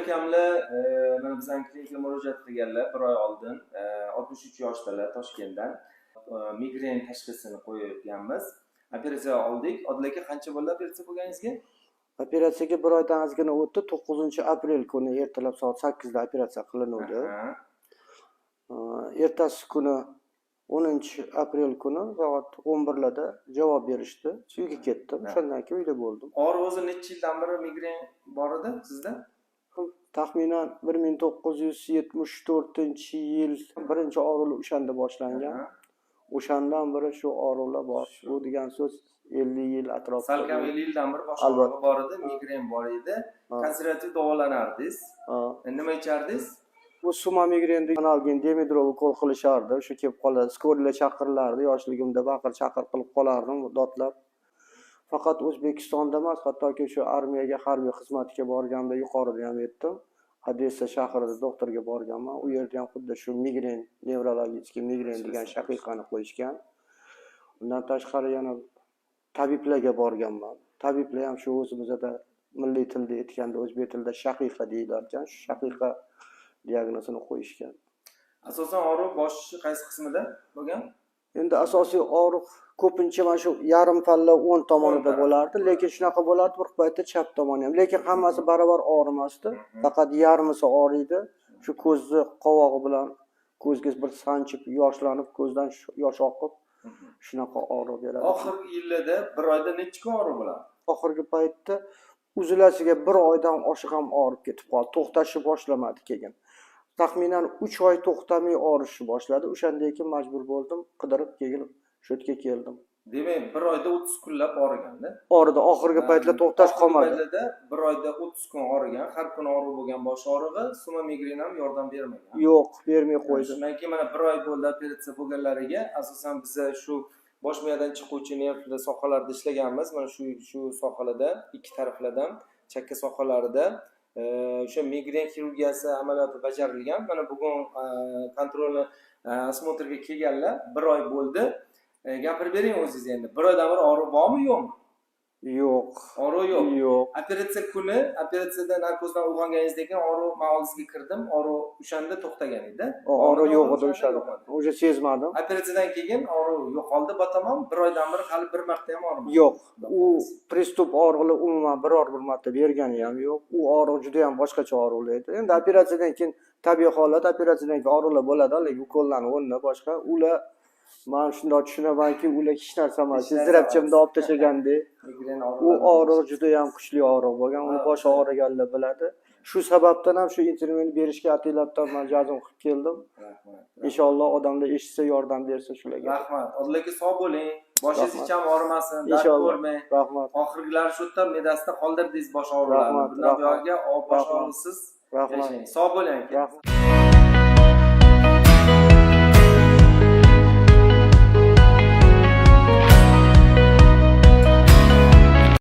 akamlar mana bizning klinikaga murojaat qilganlar 1 oy oldin 63 yoshdalar Toshkentdan. Migren tashxisini qo'yganmiz. Operatsiya oldik. Odil aka qancha bo'ldi operatsiya qilganingizga? Operatsiyaga 1 oydan ozgina o'tdi. 9-aprel kuni ertalab soat 8 da operatsiya qilinuvdi. Ertasi kuni 10-aprel kuni soat 11 larda javob berishdi. Uyga ketdim. Shundan keyin uyda bo'ldim. Og'riq necha yildan beri migren bor edi sizda? Taxminan 1974-yil birinchi og'riqlar o'shanda boshlangan. O'shandan beri shu og'riqlar bor. Bu degan so'z 50 yil atrofida. Salkam 50 yildan beri bosh og'rig'i bor edi, migren bor edi. Konservativ davolanardingiz. Nima ichdingiz? Bu suma migren analgin demidrol ukol qilishardi. O'sha kelib qoladi. Skorilar chaqirilardi. Yoshligimda chaqir qilib qolardim, dodlab. Faqat O'zbekistonda emas, hattoki shu armiyaga harbiy xizmatga borganda yuqorida ham aytdim. Odessa shahrida doktorga borganman. U yerda ham xuddi shu migren, nevrologik migren degan shaqiqani qo'yishgan. Undan tashqari yana tabiblarga borganman. Tabiblar ham shu o'zimizda milliy tilda aytganda o'zbek tilida shaqiqa deyiladi ekan. Shu shaqiqa diagnozini qo'yishgan. Asosan og'riq bosh qaysi qismida bo'lgan? Endi asosiy og'riq ko'pincha mana shu yarim palla o'ng tomonida bo'lardi, lekin shunaqa bo'lardi bir paytda chap tomoni ham. Lekin hammasi barobar og'rimasdi. Faqat yarmisi og'riydi. Shu ko'zni qovog'i bilan ko'zga bir sanchib, yoshlanib, ko'zdan yosh oqib, shunaqa og'riq beradi. Oxirgi yillarda 1 oyda necha kun og'riq bo'ladi? Oxirgi paytda uzilasiga 1 oydan oshiq ham og'rib ketib qoldi. To'xtashni boshlamadi keyin. Taxminan 3 oy to'xtamay og'rishni boshladi. O'shandan keyin majbur bo'ldim, qidirib kelib shu yerga keldim. Demak, 1 oyda 30 kunlab og'riganda. Og'ridi, oxirgi paytda to'xtash qolmadi. Paytlarda 1 oyda 30 kun og'rigan, har kun og'riq bo'lgan bosh og'rig'i, suma migren ham yordam bermagan. Yo'q, bermay qo'ydi. Shundan keyin mana 1 oy bo'ldi operatsiya bo'lganlariga, asosan biz shu bosh miyadan chiquvchi nervlar sohalarida ishlaganmiz. Mana shu sohalarda, ikki taraflardan, chakka sohalarida o'sha migren xirurgiyasi amaliyoti bajarilgan. Mana bugun kontrolni osmotrga kelganlar 1 oy bo'ldi. Gapirib bering o'zingiz endi. 1 oydan beri og'riq bormi, yo'qmi? Yo'q. Og'riq yo'q. Yo'q. Operatsiya kuni, operatsiyada narkozdan uyg'onganingizdan keyin og'riq men oldingizga kirdim, og'riq o'shanda to'xtagan edi. Og'riq yo'q edi o'shanda. O'sha sezmadim. Operatsiyadan keyin og'riq yo'qoldi batamom. 1 oydan beri hali bir marta ham og'rimadi. Yo'q. U pristup og'riqlar umuman biror bir marta bergani ham yo'q. U og'riq juda ham boshqacha og'riqlar edi. Endi operatsiyadan keyin tabiiy holat, operatsiyadan keyin og'riqlar bo'ladi, lekin ukollarning o'rnida boshqa. Ular men shunday tushunamanki, ular hech narsa emas. Zirabchimda olib tashlagandek. U og'riq juda ham kuchli og'riq bo'lgan. Uni boshi og'riganlar biladi. Shu sababdan ham shu intervyuni berishga ataylabdan men jazm qilib keldim. Inshaalloh odamlar eshitsa yordam bersin shularga. Rahmat. Odil aka sog' bo'ling. Boshingiz hech ham og'rimasin, dard ko'rmang. Rahmat. Oxirgilari shu yerda me'dasida qoldirdingiz bosh og'riqlarini. Bundan buyog'iga bosh og'risiz yashang. Sog' bo'ling aka.